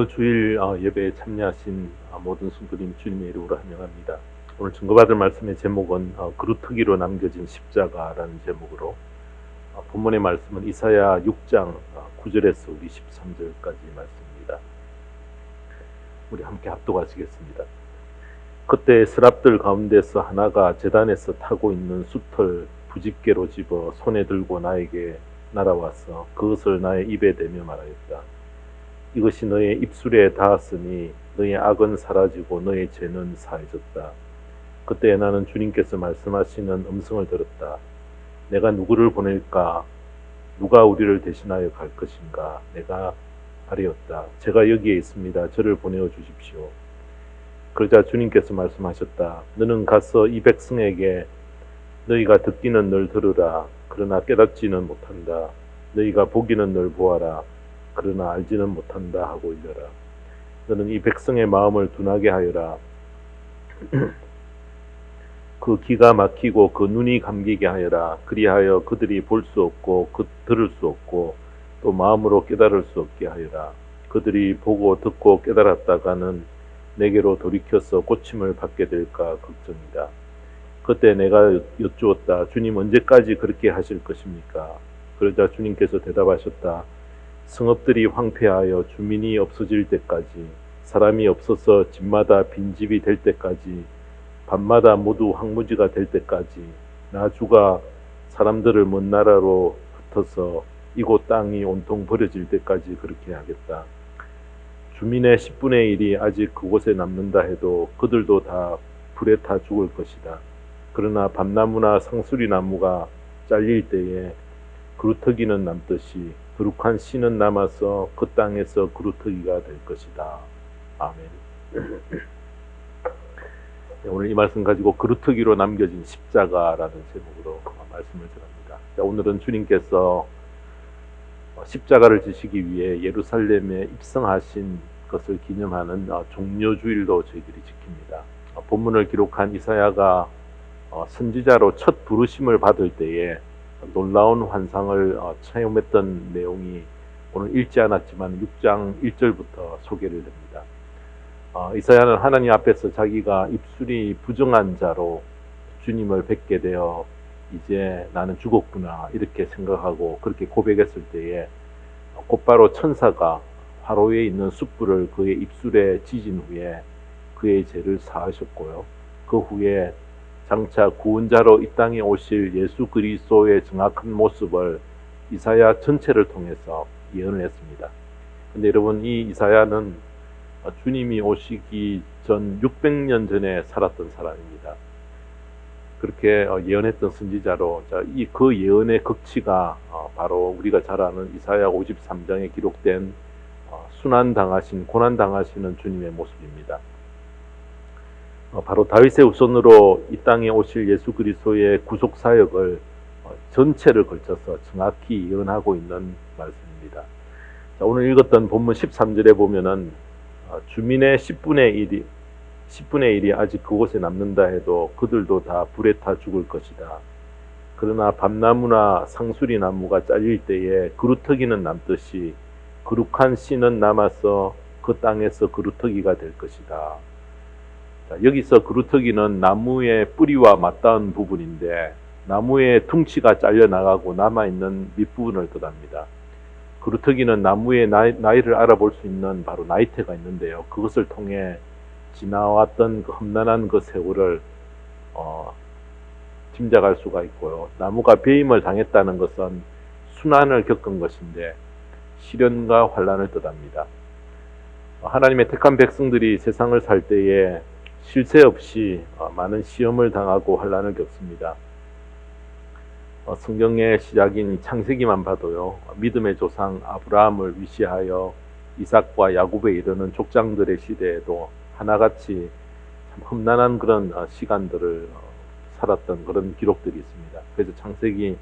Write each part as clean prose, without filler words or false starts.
오늘 주일 예배에 참여하신 모든 성도님 주님의 이름으로 환영합니다. 오늘 증거받을 말씀의 제목은 그루터기로 남겨진 십자가라는 제목으로 본문의 말씀은 이사야 6장 9절에서 우리 13절까지 말씀입니다. 우리 함께 합독하시겠습니다. 그때 스랍들 가운데서 하나가 제단에서 타고 있는 숫을 부집게로 집어 손에 들고 나에게 날아와서 그것을 나의 입에 대며 말하였다. 이것이 너의 입술에 닿았으니 너의 악은 사라지고 너의 죄는 사해졌다. 그때 나는 주님께서 말씀하시는 음성을 들었다. 내가 누구를 보낼까? 누가 우리를 대신하여 갈 것인가? 내가 아뢰었다. 제가 여기에 있습니다. 저를 보내어 주십시오. 그러자 주님께서 말씀하셨다. 너는 가서 이 백성에게 너희가 듣기는 늘 들으라. 그러나 깨닫지는 못한다. 너희가 보기는 늘 보아라. 그러나 알지는 못한다 하고 일러라. 너는 이 백성의 마음을 둔하게 하여라. 그 귀가 막히고 그 눈이 감기게 하여라. 그리하여 그들이 볼 수 없고 들을 수 없고 또 마음으로 깨달을 수 없게 하여라. 그들이 보고 듣고 깨달았다가는 내게로 돌이켜서 고침을 받게 될까 걱정이다. 그때 내가 여쭈었다. 주님, 언제까지 그렇게 하실 것입니까? 그러자 주님께서 대답하셨다. 성읍들이 황폐하여 주민이 없어질 때까지, 사람이 없어서 집마다 빈집이 될 때까지, 밤마다 모두 황무지가 될 때까지, 나 주가 사람들을 먼 나라로 흩어서 이곳 땅이 온통 버려질 때까지 그렇게 하겠다. 주민의 10분의 1이 아직 그곳에 남는다 해도 그들도 다 불에 타 죽을 것이다. 그러나 밤나무나 상수리나무가 잘릴 때에 그루터기는 남듯이 거룩한 씨는 남아서 그 땅에서 그루터기가 될 것이다. 아멘. 오늘 이 말씀 가지고 그루터기로 남겨진 십자가라는 제목으로 말씀을 드립니다. 오늘은 주님께서 십자가를 지시기 위해 예루살렘에 입성하신 것을 기념하는 종려주일로 저희들이 지킵니다. 본문을 기록한 이사야가 선지자로 첫 부르심을 받을 때에 놀라운 환상을 체험했던 내용이 오늘 읽지 않았지만 6장 1절부터 소개를 합니다. 이사야는 하나님 앞에서 자기가 입술이 부정한 자로 주님을 뵙게 되어 이제 나는 죽었구나 이렇게 생각하고 그렇게 고백했을 때에 곧바로 천사가 화로에 있는 숯불을 그의 입술에 지진 후에 그의 죄를 사하셨고요. 그 후에 장차 구원자로 이 땅에 오실 예수 그리스도의 정확한 모습을 이사야 전체를 통해서 예언을 했습니다. 근데 여러분, 이 이사야는 주님이 오시기 전 600년 전에 살았던 사람입니다. 그렇게 예언했던 선지자로 그 예언의 극치가 바로 우리가 잘 아는 이사야 53장에 기록된 순환당하신 고난당하시는 주님의 모습입니다. 바로 다윗의 후손으로 이 땅에 오실 예수 그리스도의 구속 사역을 전체를 걸쳐서 정확히 예언하고 있는 말씀입니다. 오늘 읽었던 본문 13절에 보면은 주민의 10분의 1이 아직 그곳에 남는다 해도 그들도 다 불에 타 죽을 것이다. 그러나 밤나무나 상수리 나무가 잘릴 때에 그루터기는 남듯이 거룩한 씨는 남아서 그 땅에서 그루터기가 될 것이다. 여기서 그루터기는 나무의 뿌리와 맞닿은 부분인데 나무의 둥치가 잘려나가고 남아있는 밑부분을 뜻합니다. 그루터기는 나무의 나이를 알아볼 수 있는 바로 나이테가 있는데요. 그것을 통해 지나왔던 그 험난한 그 세월을 짐작할 수가 있고요. 나무가 배임을 당했다는 것은 순환을 겪은 것인데 시련과 환난을 뜻합니다. 하나님의 택한 백성들이 세상을 살 때에 쉴 새 없이 많은 시험을 당하고 환난을 겪습니다. 성경의 시작인 창세기만 봐도요. 믿음의 조상 아브라함을 위시하여 이삭과 야곱에 이르는 족장들의 시대에도 하나같이 참 험난한 그런 시간들을 살았던 그런 기록들이 있습니다. 그래서 창세기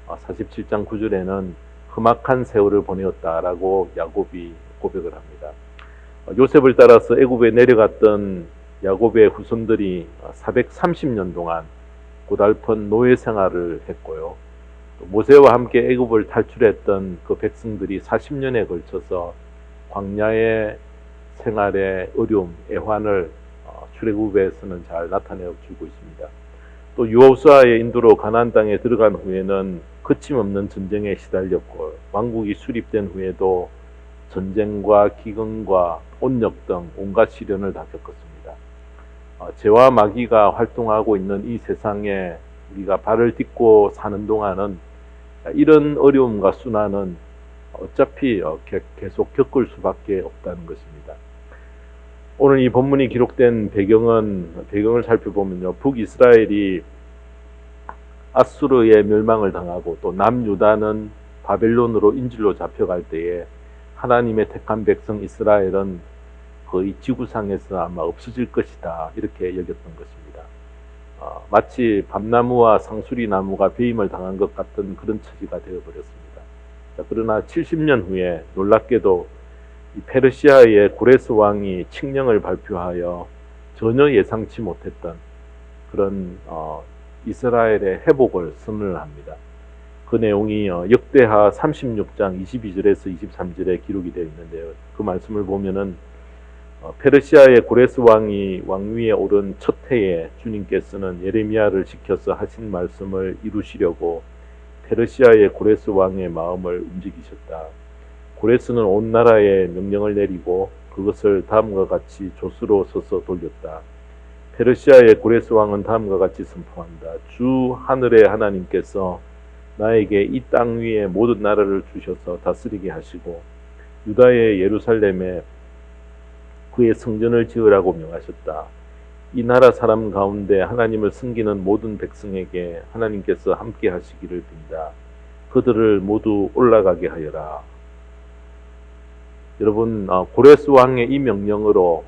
47장 9절에는 험악한 세월을 보내었다라고 야곱이 고백을 합니다. 요셉을 따라서 애굽에 내려갔던 야곱의 후손들이 430년 동안 고달픈 노예 생활을 했고요. 모세와 함께 애굽을 탈출했던 그 백성들이 40년에 걸쳐서 광야에 생활의 어려움, 애환을 출애굽에서는 잘 나타내어 주고 있습니다. 또 여호수아의 인도로 가나안 땅에 들어간 후에는 거침없는 전쟁에 시달렸고 왕국이 수립된 후에도 전쟁과 기근과 온역 등 온갖 시련을 다 겪었습니다. 죄와 마귀가 활동하고 있는 이 세상에 우리가 발을 딛고 사는 동안은 이런 어려움과 순환은 어차피 계속 겪을 수밖에 없다는 것입니다. 오늘 이 본문이 기록된 배경을 살펴보면요, 북이스라엘이 아수르의 멸망을 당하고 또 남유다는 바벨론으로 인질로 잡혀갈 때에 하나님의 택한 백성 이스라엘은 거의 지구상에서 아마 없어질 것이다, 이렇게 여겼던 것입니다. 마치 밤나무와 상수리 나무가 배임을 당한 것 같은 그런 처지가 되어버렸습니다. 그러나 70년 후에 놀랍게도 페르시아의 고레스 왕이 칙령을 발표하여 전혀 예상치 못했던 그런 이스라엘의 회복을 선언을 합니다. 그 내용이 역대하 36장 22절에서 23절에 기록이 되어 있는데요. 그 말씀을 보면은 페르시아의 고레스 왕이 왕위에 오른 첫 해에 주님께서는 예레미야를 시켜서 하신 말씀을 이루시려고 페르시아의 고레스 왕의 마음을 움직이셨다. 고레스는 온 나라에 명령을 내리고 그것을 다음과 같이 조수로 서서 돌렸다. 페르시아의 고레스 왕은 다음과 같이 선포한다. 주 하늘의 하나님께서 나에게 이 땅 위에 모든 나라를 주셔서 다스리게 하시고 유다의 예루살렘에 그의 성전을 지으라고 명하셨다. 이 나라 사람 가운데 하나님을 섬기는 모든 백성에게 하나님께서 함께 하시기를 빈다. 그들을 모두 올라가게 하여라. 여러분, 고레스 왕의 이 명령으로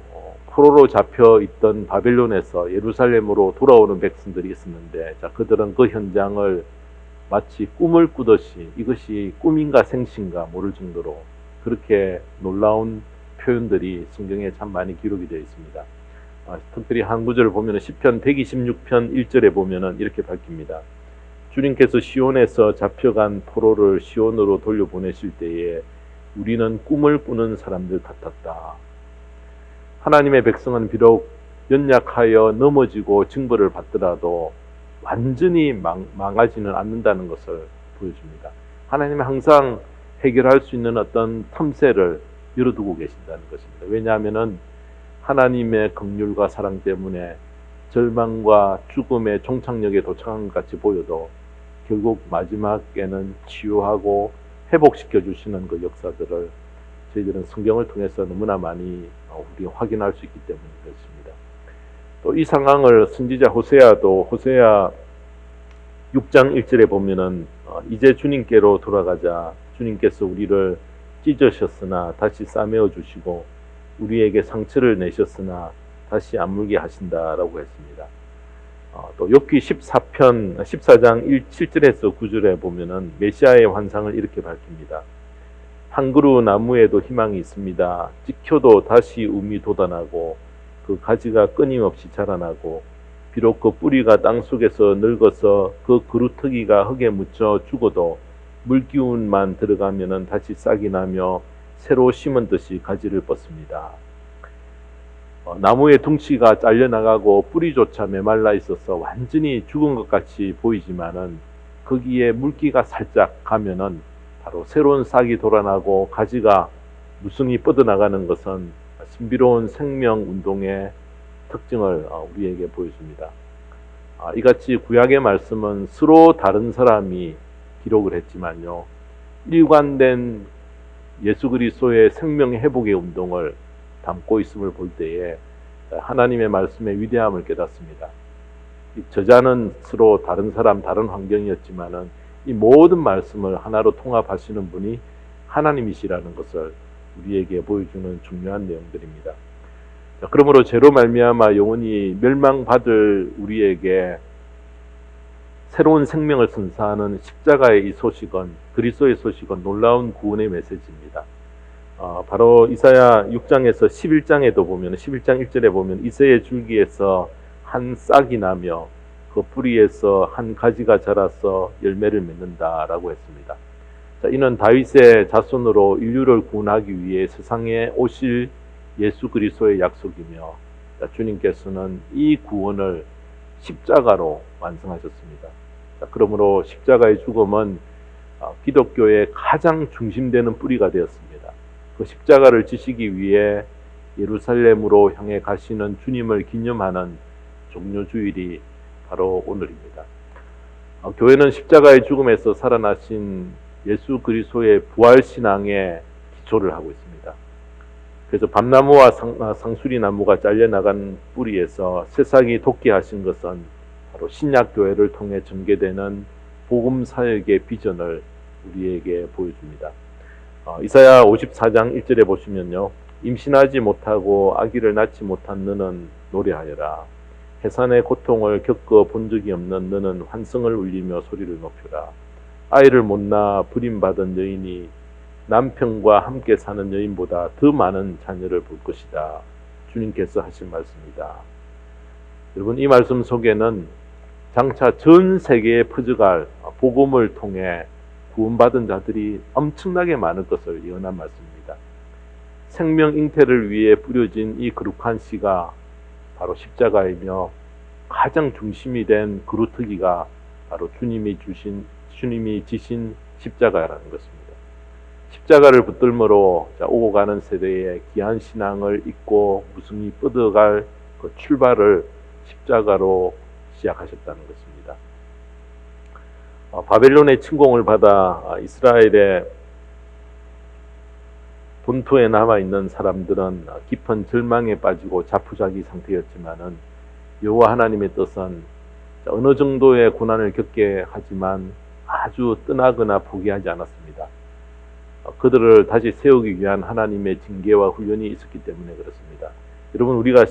포로로 잡혀 있던 바벨론에서 예루살렘으로 돌아오는 백성들이 있었는데, 그들은 그 현장을 마치 꿈을 꾸듯이 이것이 꿈인가 생신가 모를 정도로 그렇게 놀라운 표현들이 성경에 참 많이 기록이 되어 있습니다. 특별히 한 구절을 보면 시편 126편 1절에 보면은 이렇게 밝힙니다. 주님께서 시온에서 잡혀간 포로를 시온으로 돌려보내실 때에 우리는 꿈을 꾸는 사람들 같았다. 하나님의 백성은 비록 연약하여 넘어지고 징벌을 받더라도 완전히 망하지는 않는다는 것을 보여줍니다. 하나님은 항상 해결할 수 있는 어떤 틈새를 열어두고 계신다는 것입니다. 왜냐하면 하나님의 긍휼과 사랑 때문에 절망과 죽음의 종착역에 도착한 것 같이 보여도 결국 마지막에는 치유하고 회복시켜 주시는 그 역사들을 저희들은 성경을 통해서 너무나 많이 우리 확인할 수 있기 때문에 그렇습니다. 또 이 상황을 선지자 호세아도 호세아 6장 1절에 보면은 이제 주님께로 돌아가자. 주님께서 우리를 찢으셨으나 다시 싸매어 주시고 우리에게 상처를 내셨으나 다시 아물게 하신다라고 했습니다. 또 욥기 14장 7절에서 9절에 보면은 메시아의 환상을 이렇게 밝힙니다. 한 그루 나무에도 희망이 있습니다. 찍혀도 다시 움이 돋아나고 그 가지가 끊임없이 자라나고 비록 그 뿌리가 땅속에서 늙어서 그 그루터기가 흙에 묻혀 죽어도 물기운만 들어가면은 다시 싹이 나며 새로 심은 듯이 가지를 뻗습니다. 나무의 둥치가 잘려나가고 뿌리조차 메말라 있어서 완전히 죽은 것 같이 보이지만은 거기에 물기가 살짝 가면은 바로 새로운 싹이 돌아나고 가지가 무성히 뻗어나가는 것은 신비로운 생명 운동의 특징을 우리에게 보여줍니다. 이같이 구약의 말씀은 서로 다른 사람이 기록을 했지만요, 일관된 예수 그리스도의 생명 회복의 운동을 담고 있음을 볼 때에 하나님의 말씀의 위대함을 깨닫습니다. 저자는 서로 다른 사람, 다른 환경이었지만은 이 모든 말씀을 하나로 통합하시는 분이 하나님이시라는 것을 우리에게 보여주는 중요한 내용들입니다. 그러므로 죄로 말미암아 영원히 멸망받을 우리에게 새로운 생명을 선사하는 십자가의 이 소식은, 그리스도의 소식은 놀라운 구원의 메시지입니다. 바로 이사야 6장에서 11장에도 보면 11장 1절에 보면 이새의 줄기에서 한 싹이 나며 그 뿌리에서 한 가지가 자라서 열매를 맺는다라고 했습니다. 이는 다윗의 자손으로 인류를 구원하기 위해 세상에 오실 예수 그리스도의 약속이며 주님께서는 이 구원을 십자가로 완성하셨습니다. 그러므로 십자가의 죽음은 기독교의 가장 중심되는 뿌리가 되었습니다. 그 십자가를 지시기 위해 예루살렘으로 향해 가시는 주님을 기념하는 종료주일이 바로 오늘입니다. 교회는 십자가의 죽음에서 살아나신 예수 그리스도의 부활신앙에 기초를 하고 있습니다. 그래서 밤나무와 상수리나무가 잘려나간 뿌리에서 세상이 돋게 하신 것은 바로 신약교회를 통해 전개되는 복음사역의 비전을 우리에게 보여줍니다. 이사야 54장 1절에 보시면요, 임신하지 못하고 아기를 낳지 못한 너는 노래하여라. 해산의 고통을 겪어 본 적이 없는 너는 환성을 울리며 소리를 높여라. 아이를 못 낳아 버림받은 여인이 남편과 함께 사는 여인보다 더 많은 자녀를 볼 것이다. 주님께서 하신 말씀입니다. 여러분, 이 말씀 속에는 장차 전 세계에 퍼져갈 복음을 통해 구원받은 자들이 엄청나게 많을 것을 예언한 말씀입니다. 생명 잉태를 위해 뿌려진 이 거룩한 씨가 바로 십자가이며 가장 중심이 된 그루터기가 바로 주님이 지신 십자가라는 것입니다. 십자가를 붙들므로 오고 가는 세대의 귀한 신앙을 잊고 무승히 뻗어갈 그 출발을 십자가로 시작하셨다는 것입니다. 바벨론의 침공을 받아 이스라엘의 본토에 남아있는 사람들은 깊은 절망에 빠지고 자포자기 상태였지만은 여호와 하나님의 뜻은 어느 정도의 고난을 겪게 하지만 아주 떠나거나 포기하지 않았습니다. 그들을 다시 세우기 위한 하나님의 징계와 훈련이 있었기 때문에 그렇습니다. 여러분, 우리가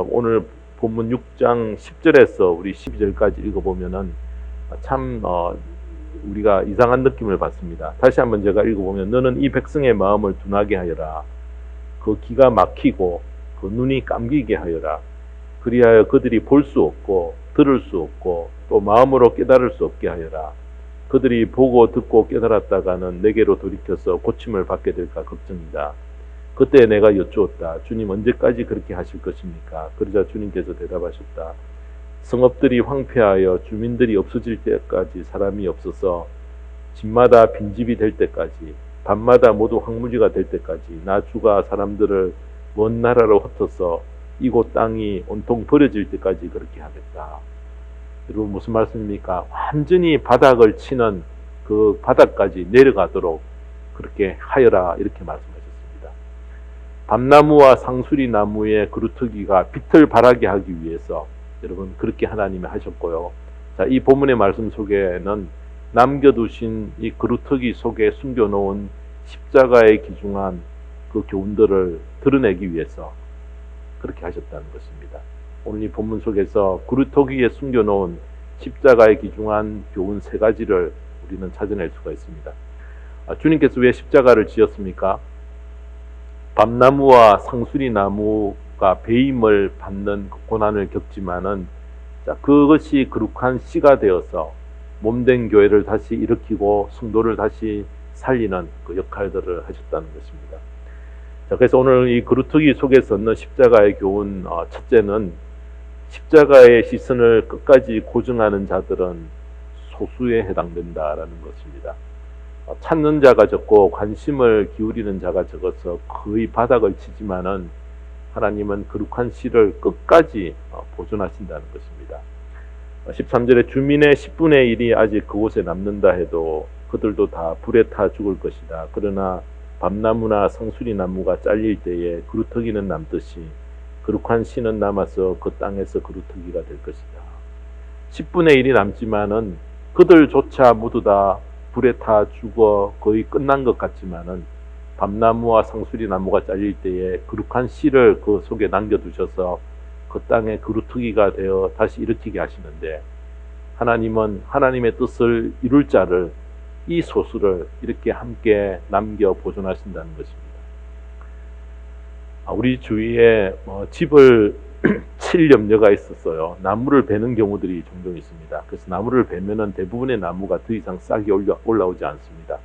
오늘 본문 6장 10절에서 우리 12절까지 읽어보면은 참 우리가 이상한 느낌을 받습니다. 다시 한번 제가 읽어보면, 너는 이 백성의 마음을 둔하게 하여라. 그 귀가 막히고 그 눈이 감기게 하여라. 그리하여 그들이 볼 수 없고 들을 수 없고 또 마음으로 깨달을 수 없게 하여라. 그들이 보고 듣고 깨달았다가는 내게로 돌이켜서 고침을 받게 될까 걱정이다. 그때 내가 여쭈었다. 주님, 언제까지 그렇게 하실 것입니까? 그러자 주님께서 대답하셨다. 성읍들이 황폐하여 주민들이 없어질 때까지 사람이 없어서 집마다 빈집이 될 때까지, 밤마다 모두 황무지가 될 때까지 나 주가 사람들을 먼 나라로 흩어서 이곳 땅이 온통 버려질 때까지 그렇게 하겠다. 여러분, 무슨 말씀입니까? 완전히 바닥을 치는 그 바닥까지 내려가도록 그렇게 하여라, 이렇게 말씀하셨습니다. 밤나무와 상수리나무의 그루터기가 빛을 발하게 하기 위해서 여러분 그렇게 하나님이 하셨고요. 자, 이 본문의 말씀 속에는 남겨두신 이 그루터기 속에 숨겨놓은 십자가에 기중한 그 교훈들을 드러내기 위해서 그렇게 하셨다는 것입니다. 오늘 이 본문 속에서 그루터기에 숨겨놓은 십자가에 기중한 교훈 세 가지를 우리는 찾아낼 수가 있습니다. 주님께서 왜 십자가를 지었습니까? 밤나무와 상수리나무가 배임을 받는 고난을 겪지만은 그것이 거룩한 씨가 되어서 몸된 교회를 다시 일으키고 성도를 다시 살리는 그 역할들을 하셨다는 것입니다. 자, 그래서 오늘 이 그루터기 속에서 얻는 십자가의 교훈, 첫째는 십자가의 시선을 끝까지 고정하는 자들은 소수에 해당된다라는 것입니다. 찾는 자가 적고 관심을 기울이는 자가 적어서 거의 바닥을 치지만은 하나님은 거룩한 씨를 끝까지 보존하신다는 것입니다. 13절에 주민의 10분의 1이 아직 그곳에 남는다 해도 그들도 다 불에 타 죽을 것이다. 그러나 밤나무나 상수리나무가 잘릴 때에 그루터기는 남듯이 거룩한 씨는 남아서 그 땅에서 그루터기가 될 것이다. 10분의 1이 남지만은 그들조차 모두 다 불에 타 죽어 거의 끝난 것 같지만은 밤나무와 상수리나무가 잘릴 때에 거룩한 씨를 그 속에 남겨두셔서 그 땅에 그루터기가 되어 다시 일으키게 하시는데, 하나님은 하나님의 뜻을 이룰 자를, 이 소수를 이렇게 함께 남겨 보존하신다는 것입니다. 우리 주위에 집을 칠 염려가 있었어요. 나무를 베는 경우들이 종종 있습니다. 그래서 나무를 베면은 대부분의 나무가 더 이상 싹이 올라오지 않습니다.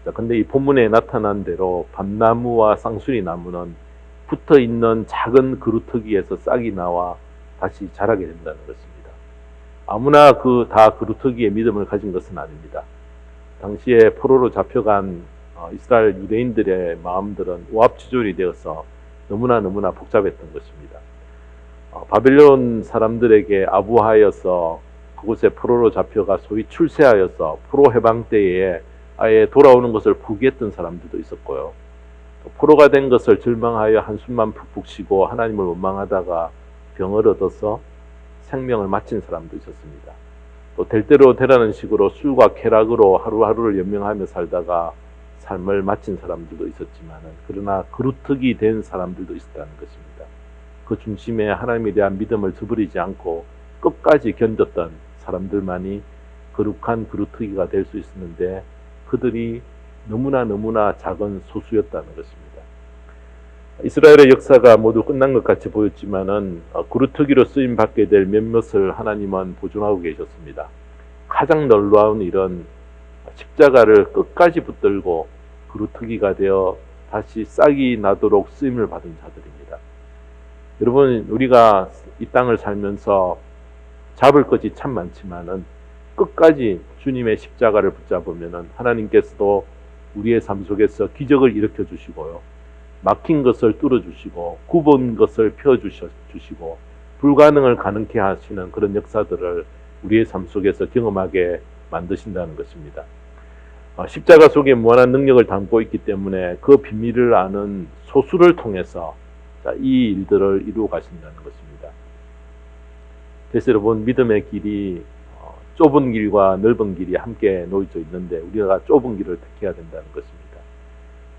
자, 근데 이 본문에 나타난 대로 밤나무와 쌍수리나무는 붙어 있는 작은 그루터기에서 싹이 나와 다시 자라게 된다는 것입니다. 아무나 다 그루터기에 믿음을 가진 것은 아닙니다. 당시에 포로로 잡혀간 이스라엘 유대인들의 마음들은 오합지졸이 되어서 너무나 복잡했던 것입니다. 바벨론 사람들에게 아부하여서 그곳에 포로로 잡혀가 소위 출세하여서 포로 해방 때에 아예 돌아오는 것을 포기했던 사람들도 있었고요. 포로가 된 것을 절망하여 한숨만 푹푹 쉬고 하나님을 원망하다가 병을 얻어서 생명을 마친 사람도 있었습니다. 또 될 대로 되라는 식으로 술과 쾌락으로 하루하루를 연명하며 살다가 삶을 마친 사람들도 있었지만 그러나 그루터기 된 사람들도 있었다는 것입니다. 그 중심에 하나님에 대한 믿음을 저버리지 않고 끝까지 견뎠던 사람들만이 거룩한 그루터기가 될 수 있었는데 그들이 너무나 작은 소수였다는 것입니다. 이스라엘의 역사가 모두 끝난 것 같이 보였지만은 그루터기로 쓰임 받게 될 몇몇을 하나님은 보존하고 계셨습니다. 가장 놀라운 일은 십자가를 끝까지 붙들고 그루터기가 되어 다시 싹이 나도록 쓰임을 받은 자들입니다. 여러분, 우리가 이 땅을 살면서 잡을 것이 참 많지만은 끝까지 주님의 십자가를 붙잡으면은 하나님께서도 우리의 삶 속에서 기적을 일으켜 주시고요. 막힌 것을 뚫어 주시고 굽은 것을 펴 주시고 불가능을 가능케 하시는 그런 역사들을 우리의 삶 속에서 경험하게 만드신다는 것입니다. 십자가 속에 무한한 능력을 담고 있기 때문에 그 비밀을 아는 소수를 통해서 이 일들을 이루어 가신다는 것입니다. 그래서 여러분, 믿음의 길이 좁은 길과 넓은 길이 함께 놓여져 있는데 우리가 좁은 길을 택해야 된다는 것입니다.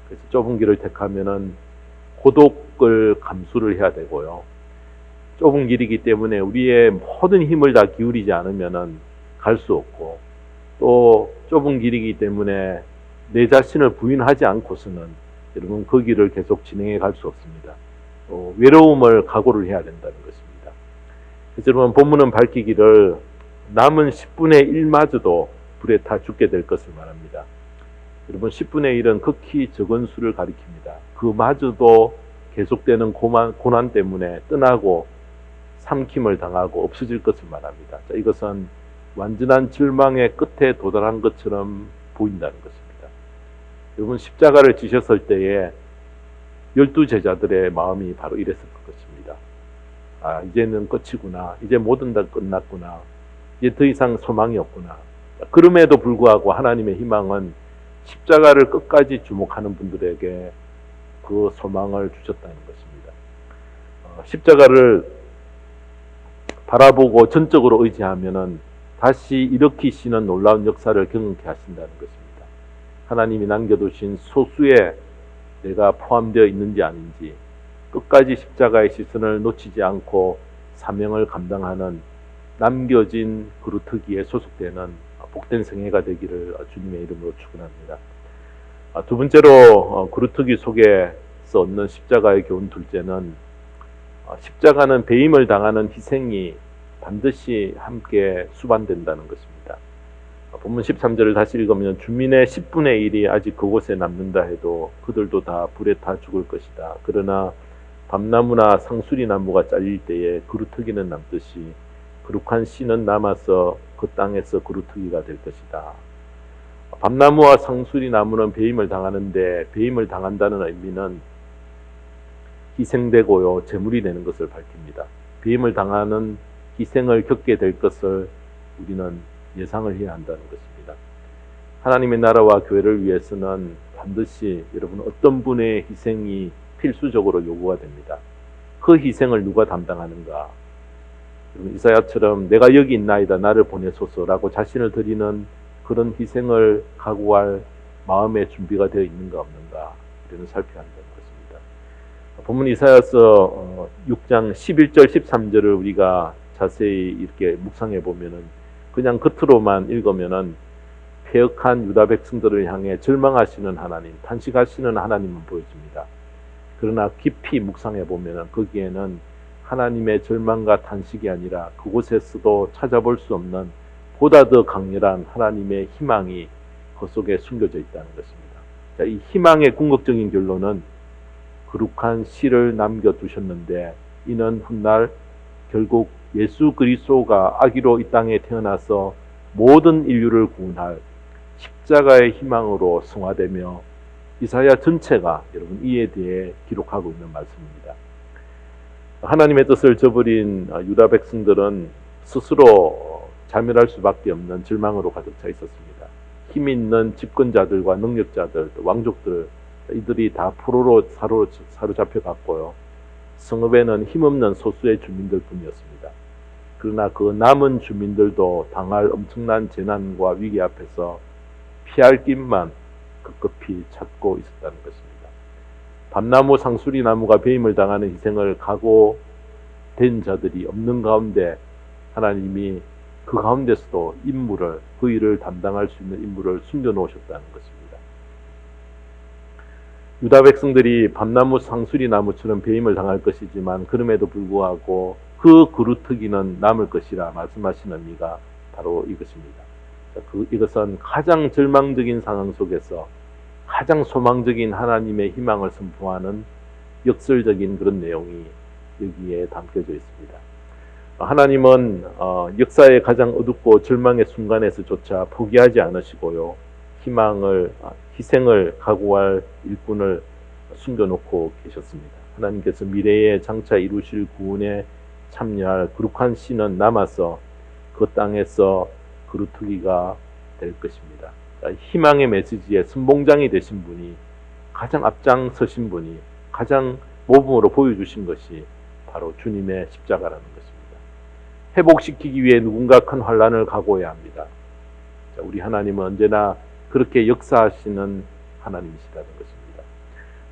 그래서 좁은 길을 택하면은 고독을 감수를 해야 되고요. 좁은 길이기 때문에 우리의 모든 힘을 다 기울이지 않으면은 갈 수 없고, 또 좁은 길이기 때문에 내 자신을 부인하지 않고서는 여러분 그 길을 계속 진행해 갈 수 없습니다. 외로움을 각오를 해야 된다는 것입니다. 그래서 여러분, 본문은 밝히기를 남은 10분의 1마저도 불에 타 죽게 될 것을 말합니다. 여러분, 10분의 1은 극히 적은 수를 가리킵니다. 그마저도 계속되는 고난 때문에 떠나고 삼킴을 당하고 없어질 것을 말합니다. 이것은 완전한 절망의 끝에 도달한 것처럼 보인다는 것입니다. 여러분, 십자가를 지셨을 때에 12제자들의 마음이 바로 이랬을 것입니다. 이제는 끝이구나. 이제 모든 다 끝났구나. 이제 더 이상 소망이 없구나. 그럼에도 불구하고 하나님의 희망은 십자가를 끝까지 주목하는 분들에게 그 소망을 주셨다는 것입니다. 십자가를 바라보고 전적으로 의지하면은 다시 일으키시는 놀라운 역사를 경험케 하신다는 것입니다. 하나님이 남겨두신 소수에 내가 포함되어 있는지 아닌지 끝까지 십자가의 시선을 놓치지 않고 사명을 감당하는 남겨진 그루터기에 소속되는 복된 생애가 되기를 주님의 이름으로 축원합니다. 두 번째로 그루터기 속에서 얻는 십자가의 교훈, 둘째는 십자가는 배임을 당하는 희생이 반드시 함께 수반된다는 것입니다. 본문 13절을 다시 읽으면 주민의 10분의 1이 아직 그곳에 남는다 해도 그들도 다 불에 타 죽을 것이다. 그러나 밤나무나 상수리 나무가 잘릴 때에 그루터기는 남듯이 거룩한 씨는 남아서 그 땅에서 그루터기가 될 것이다. 밤나무와 상수리 나무는 배임을 당하는데 배임을 당한다는 의미는 희생되고요, 제물이 되는 것을 밝힙니다. 배임을 당하는 희생을 겪게 될 것을 우리는 예상을 해야 한다는 것입니다. 하나님의 나라와 교회를 위해서는 반드시 여러분 어떤 분의 희생이 필수적으로 요구가 됩니다. 그 희생을 누가 담당하는가? 이사야처럼 내가 여기 있나이다 나를 보내소서라고 자신을 드리는 그런 희생을 각오할 마음의 준비가 되어 있는가 없는가, 우리는 살펴야 한다는 것입니다. 본문 이사야서 6장 11절 13절을 우리가 자세히 이렇게 묵상해 보면은 그냥 겉으로만 읽으면은 패역한 유다 백성들을 향해 절망하시는 하나님, 탄식하시는 하나님은 보여집니다. 그러나 깊이 묵상해 보면은 거기에는 하나님의 절망과 탄식이 아니라 그곳에서도 찾아볼 수 없는 보다 더 강렬한 하나님의 희망이 그 속에 숨겨져 있다는 것입니다. 이 희망의 궁극적인 결론은 거룩한 씨를 남겨두셨는데 이는 훗날 결국 예수 그리스도가 아기로 이 땅에 태어나서 모든 인류를 구원할 십자가의 희망으로 승화되며 이사야 전체가 여러분 이에 대해 기록하고 있는 말씀입니다. 하나님의 뜻을 저버린 유다 백성들은 스스로 자멸할 수밖에 없는 절망으로 가득 차 있었습니다. 힘 있는 집권자들과 능력자들, 왕족들 이들이 다 포로로 사로잡혀 갔고요. 성읍에는 힘없는 소수의 주민들 뿐이었습니다. 그러나 그 남은 주민들도 당할 엄청난 재난과 위기 앞에서 피할 길만 급급히 찾고 있었다는 것입니다. 밤나무 상수리 나무가 배임을 당하는 희생을 각오된 자들이 없는 가운데 하나님이 그 가운데서도 인물을, 그 일을 담당할 수 있는 인물을 숨겨놓으셨다는 것입니다. 유다 백성들이 밤나무 상수리 나무처럼 배임을 당할 것이지만 그럼에도 불구하고 그 그루터기는 남을 것이라 말씀하신 의미가 바로 이것입니다. 이것은 가장 절망적인 상황 속에서 가장 소망적인 하나님의 희망을 선포하는 역설적인 그런 내용이 여기에 담겨져 있습니다. 하나님은 역사의 가장 어둡고 절망의 순간에서조차 포기하지 않으시고요. 희생을 각오할 일꾼을 숨겨놓고 계셨습니다. 하나님께서 미래에 장차 이루실 구원에 참여할 거룩한 씨는 남아서 그 땅에서 그루터기가 될 것입니다. 희망의 메시지의 선봉장이 되신 분이, 가장 앞장서신 분이, 가장 모범으로 보여주신 것이 바로 주님의 십자가라는 것입니다. 회복시키기 위해 누군가 큰 환난을 각오해야 합니다. 우리 하나님은 언제나 그렇게 역사하시는 하나님이시라는 것입니다.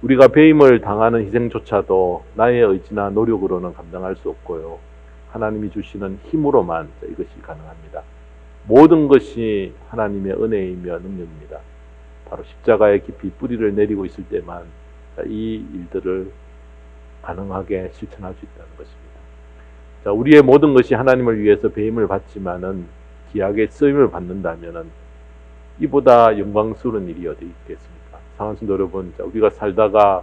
우리가 배임을 당하는 희생조차도 나의 의지나 노력으로는 감당할 수 없고요. 하나님이 주시는 힘으로만 이것이 가능합니다. 모든 것이 하나님의 은혜이며 능력입니다. 바로 십자가에 깊이 뿌리를 내리고 있을 때만 이 일들을 가능하게 실천할 수 있다는 것입니다. 우리의 모든 것이 하나님을 위해서 배임을 받지만은 귀하게 쓰임을 받는다면은 이보다 영광스러운 일이 어디 있겠습니까? 사랑하는 여러분, 우리가 살다가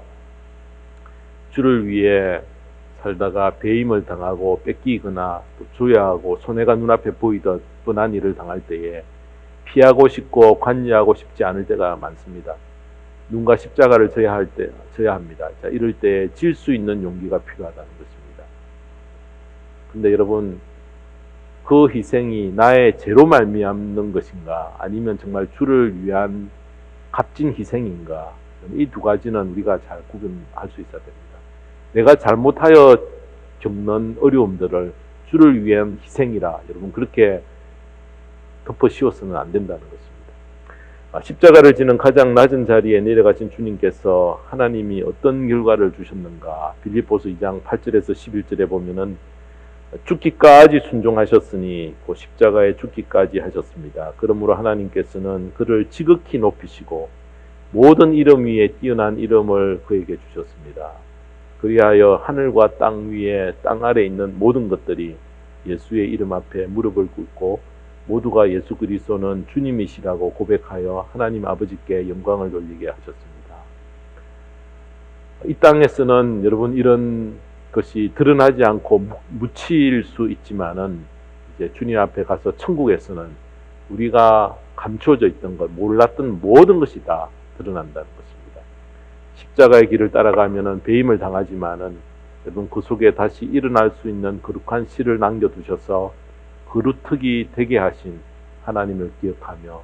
주를 위해 살다가 배임을 당하고 뺏기거나 또 조야하고 손해가 눈앞에 보이던 뻔한 일을 당할 때에 피하고 싶고 관여하고 싶지 않을 때가 많습니다. 누군가 십자가를 져야 합니다. 이럴 때 질 수 있는 용기가 필요하다는 것입니다. 근데 여러분, 그 희생이 나의 죄로 말미암는 것인가, 아니면 정말 주를 위한 값진 희생인가, 이 두 가지는 우리가 잘 구분할 수 있어야 됩니다. 내가 잘못하여 겪는 어려움들을 주를 위한 희생이라 여러분 그렇게 덮어 씌워서는 안 된다는 것입니다. 십자가를 지는 가장 낮은 자리에 내려가신 주님께서 하나님이 어떤 결과를 주셨는가, 빌립보서 2장 8절에서 11절에 보면은 죽기까지 순종하셨으니 그 십자가에 죽기까지 하셨습니다. 그러므로 하나님께서는 그를 지극히 높이시고 모든 이름 위에 뛰어난 이름을 그에게 주셨습니다. 그리하여 하늘과 땅 위에 땅 아래에 있는 모든 것들이 예수의 이름 앞에 무릎을 꿇고 모두가 예수 그리스도는 주님이시라고 고백하여 하나님 아버지께 영광을 돌리게 하셨습니다. 이 땅에서는 여러분 이런 것이 드러나지 않고 묻힐 수 있지만은 이제 주님 앞에 가서 천국에서는 우리가 감춰져 있던 것, 몰랐던 모든 것이 다 드러난다는 것입니다. 십자가의 길을 따라가면은 배임을 당하지만은 여러분 그 속에 다시 일어날 수 있는 거룩한 씨를 남겨두셔서 그루터기 되게 하신 하나님을 기억하며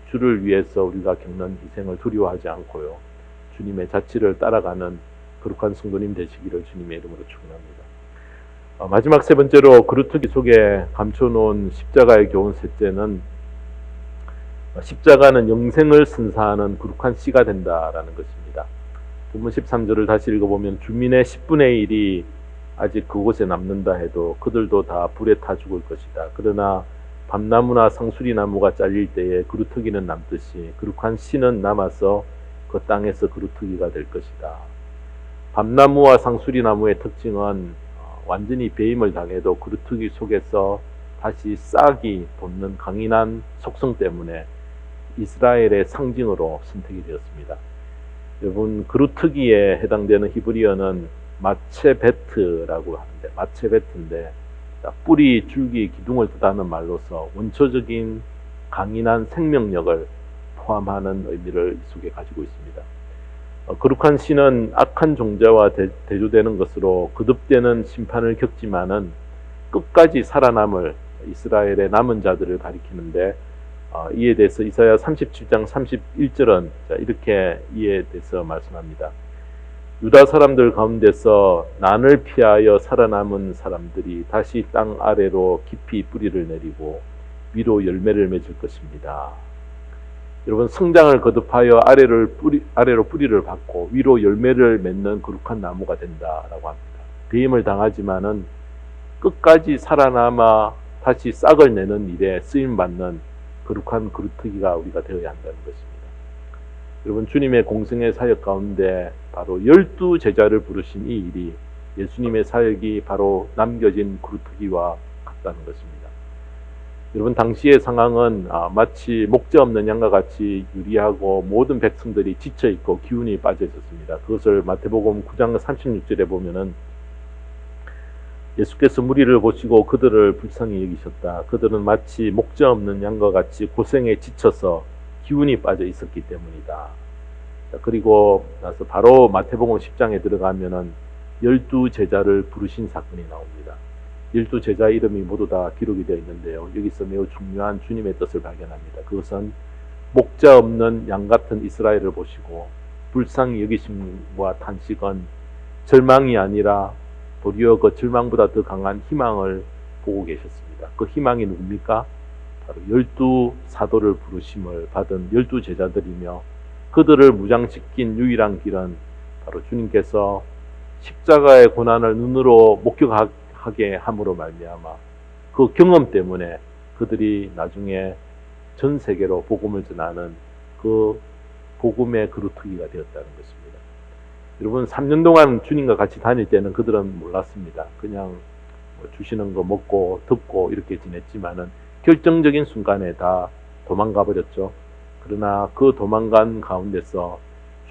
주를 위해서 우리가 겪는 희생을 두려워하지 않고요. 주님의 자취를 따라가는 거룩한 성도님 되시기를 주님의 이름으로 축원합니다. 마지막 세 번째로 그루터기 속에 감춰놓은 십자가의 교훈 셋째는 십자가는 영생을 선사하는 거룩한 씨가 된다라는 것입니다. 본문 13절을 다시 읽어보면 주민의 10분의 1이 아직 그곳에 남는다 해도 그들도 다 불에 타 죽을 것이다. 그러나 밤나무나 상수리나무가 잘릴 때에 그루터기는 남듯이 거룩한 씨는 남아서 그 땅에서 그루터기가 될 것이다. 밤나무와 상수리나무의 특징은 완전히 배임을 당해도 그루터기 속에서 다시 싹이 돋는 강인한 속성 때문에 이스라엘의 상징으로 선택이 되었습니다. 여러분, 그루트기에 해당되는 히브리어는 마체베트라고 하는데, 마체베트인데 뿌리, 줄기, 기둥을 뜻하는 말로서 원초적인 강인한 생명력을 포함하는 의미를 이 속에 가지고 있습니다. 거룩한 신은 악한 종자와 대조되는 것으로 거듭되는 심판을 겪지만은 끝까지 살아남을 이스라엘의 남은 자들을 가리키는데, 이에 대해서 이사야 37장 31절은 이렇게 이에 대해서 말씀합니다. 유다 사람들 가운데서 난을 피하여 살아남은 사람들이 다시 땅 아래로 깊이 뿌리를 내리고 위로 열매를 맺을 것입니다. 여러분, 성장을 거듭하여 아래로 뿌리를 받고 위로 열매를 맺는 거룩한 나무가 된다라고 합니다. 배임을 당하지만은 끝까지 살아남아 다시 싹을 내는 일에 쓰임받는 거룩한 그루트기가 우리가 되어야 한다는 것입니다. 여러분, 주님의 공생의 사역 가운데 바로 12제자를 부르신 이 일이 예수님의 사역이 바로 남겨진 그루트기와 같다는 것입니다. 여러분, 당시의 상황은 마치 목자 없는 양과 같이 유리하고 모든 백성들이 지쳐있고 기운이 빠져 있었습니다. 그것을 마태복음 9장 36절에 보면은 예수께서 무리를 보시고 그들을 불쌍히 여기셨다. 그들은 마치 목자 없는 양과 같이 고생에 지쳐서 기운이 빠져 있었기 때문이다. 그리고 나서 바로 마태복음 10장에 들어가면은 12제자를 부르신 사건이 나옵니다. 12제자 이름이 모두 다 기록이 되어 있는데요. 여기서 매우 중요한 주님의 뜻을 발견합니다. 그것은 목자 없는 양 같은 이스라엘을 보시고 불쌍히 여기심과 탄식은 절망이 아니라 도리어 그 절망보다 더 강한 희망을 보고 계셨습니다. 그 희망이 누굽니까? 바로 12사도를 부르심을 받은 12제자들이며, 그들을 무장시킨 유일한 길은 바로 주님께서 십자가의 고난을 눈으로 목격하게 함으로 말미암아 그 경험 때문에 그들이 나중에 전 세계로 복음을 전하는 그 복음의 그루트기가 되었다는 것입니다. 여러분, 3년 동안 주님과 같이 다닐 때는 그들은 몰랐습니다. 그냥 주시는 거 먹고 듣고 이렇게 지냈지만은 결정적인 순간에 다 도망가 버렸죠. 그러나 그 도망간 가운데서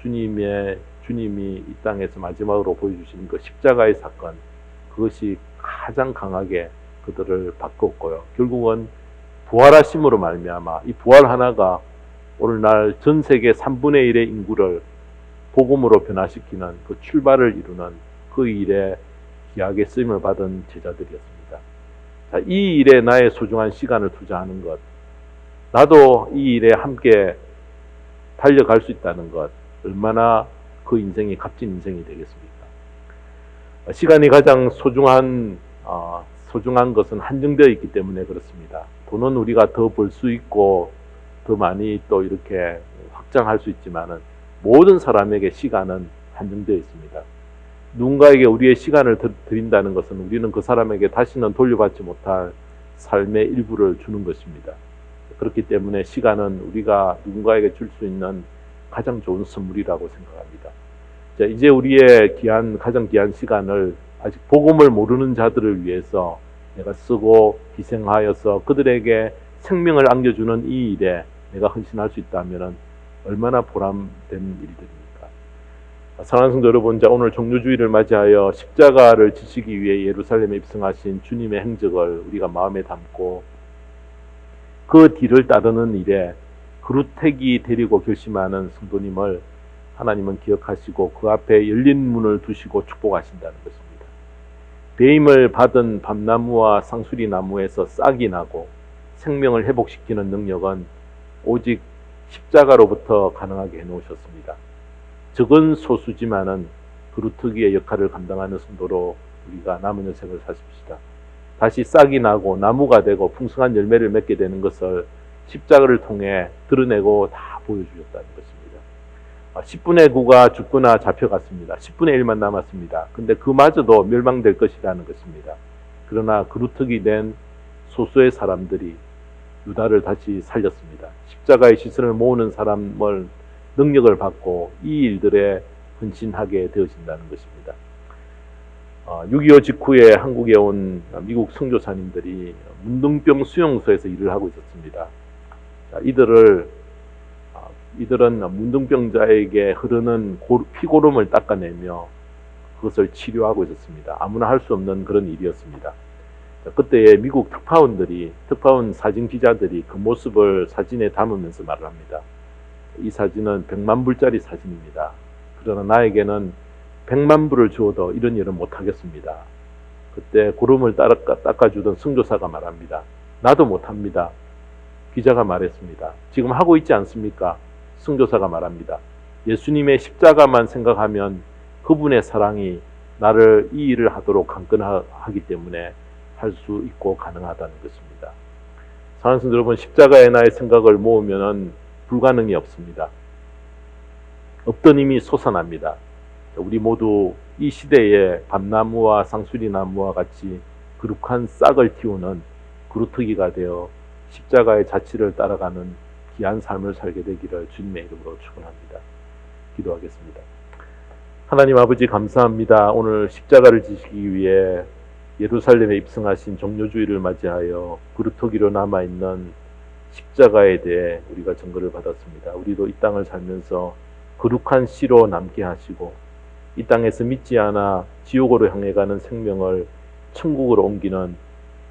주님이 이 땅에서 마지막으로 보여주신 그 십자가의 사건, 그것이 가장 강하게 그들을 바꿨고요. 결국은 부활하심으로 말미암아 이 부활 하나가 오늘날 전 세계 3분의 1의 인구를 복음으로 변화시키는 그 출발을 이루는 그 일에 귀하게 쓰임을 받은 제자들이었습니다. 자, 이 일에 나의 소중한 시간을 투자하는 것, 나도 이 일에 함께 달려갈 수 있다는 것, 얼마나 그 인생이 값진 인생이 되겠습니까? 시간이 가장 소중한 것은 한정되어 있기 때문에 그렇습니다. 돈은 우리가 더 벌 수 있고 더 많이 또 이렇게 확장할 수 있지만은 모든 사람에게 시간은 한정되어 있습니다. 누군가에게 우리의 시간을 드린다는 것은 우리는 그 사람에게 다시는 돌려받지 못할 삶의 일부를 주는 것입니다. 그렇기 때문에 시간은 우리가 누군가에게 줄 수 있는 가장 좋은 선물이라고 생각합니다. 자, 이제 우리의 가장 귀한 시간을 아직 복음을 모르는 자들을 위해서 내가 쓰고 희생하여서 그들에게 생명을 안겨주는 이 일에 내가 헌신할 수 있다면 얼마나 보람된 일들입니까? 사랑하는 성도 여러분, 자, 오늘 종료주의를 맞이하여 십자가를 지시기 위해 예루살렘에 입성하신 주님의 행적을 우리가 마음에 담고 그 뒤를 따르는 일에 그루트기 데리고 결심하는 성도님을 하나님은 기억하시고 그 앞에 열린 문을 두시고 축복하신다는 것입니다. 배임을 받은 밤나무와 상수리 나무에서 싹이 나고 생명을 회복시키는 능력은 오직 십자가로부터 가능하게 해놓으셨습니다. 적은 소수지만은 그루트기의 역할을 감당하는 성도로 우리가 남은 인생을 사십시다. 다시 싹이 나고 나무가 되고 풍성한 열매를 맺게 되는 것을 십자가를 통해 드러내고 다 보여주셨다는 것입니다. 10분의 9가 죽거나 잡혀갔습니다. 10분의 1만 남았습니다. 근데 그마저도 멸망될 것이라는 것입니다. 그러나 그루트기 된 소수의 사람들이 유다를 다시 살렸습니다. 십자가의 시선을 모으는 사람을 능력을 받고 이 일들에 헌신하게 되어진다는 것입니다. 6.25 직후에 한국에 온 미국 선교사님들이 문둥병 수용소에서 일을 하고 있었습니다. 자, 이들을 이들은 문둥병자에게 흐르는 피고름을 닦아내며 그것을 치료하고 있었습니다. 아무나 할 수 없는 그런 일이었습니다. 그때의 미국 특파원 사진 기자들이 그 모습을 사진에 담으면서 말을 합니다. 이 사진은 100만 불짜리 사진입니다. 그러나 나에게는 100만 불을 주어도 이런 일은 못하겠습니다. 그때 고름을 닦아주던 승조사가 말합니다. 나도 못합니다. 기자가 말했습니다. 지금 하고 있지 않습니까? 승조사가 말합니다. 예수님의 십자가만 생각하면 그분의 사랑이 나를 이 일을 하도록 강권하기 때문에 할 수 있고 가능하다는 것입니다. 사랑하는 성도 여러분, 십자가에 나의 생각을 모으면 불가능이 없습니다. 없던 힘이 솟아납니다. 우리 모두 이 시대에 밤나무와 쌍수리나무와 같이 거룩한 싹을 틔우는 그루터기가 되어 십자가의 자취를 따라가는 귀한 삶을 살게 되기를 주님의 이름으로 축원합니다. 기도하겠습니다. 하나님 아버지 감사합니다. 오늘 십자가를 지시기 위해 예루살렘에 입성하신 종료주의를 맞이하여 그루터기로 남아있는 십자가에 대해 우리가 증거를 받았습니다. 우리도 이 땅을 살면서 거룩한 씨로 남게 하시고 이 땅에서 믿지 않아 지옥으로 향해 가는 생명을 천국으로 옮기는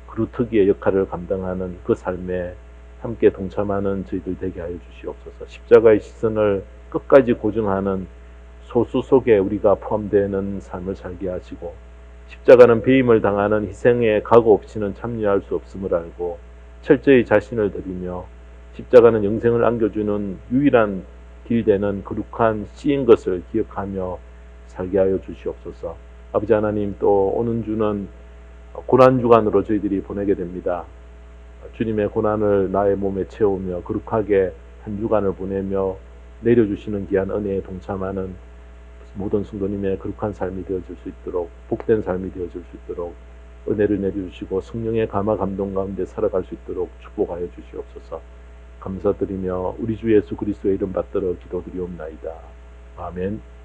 그루터기의 역할을 감당하는 그 삶에 함께 동참하는 저희들 되게 하여 주시옵소서. 십자가의 시선을 끝까지 고증하는 소수 속에 우리가 포함되는 삶을 살게 하시고 십자가는 배임을 당하는 희생에 각오 없이는 참여할 수 없음을 알고 철저히 자신을 드리며 십자가는 영생을 안겨주는 유일한 길 되는 거룩한 씨인 것을 기억하며 살게 하여 주시옵소서. 아버지 하나님, 또 오는 주는 고난주간으로 저희들이 보내게 됩니다. 주님의 고난을 나의 몸에 채우며 거룩하게 한 주간을 보내며 내려주시는 귀한 은혜에 동참하는 모든 성도님의 거룩한 삶이 되어질 수 있도록, 복된 삶이 되어질 수 있도록 은혜를 내려주시고 성령의 감화 감동 가운데 살아갈 수 있도록 축복하여 주시옵소서. 감사드리며 우리 주 예수 그리스도의 이름 받들어 기도드리옵나이다. 아멘.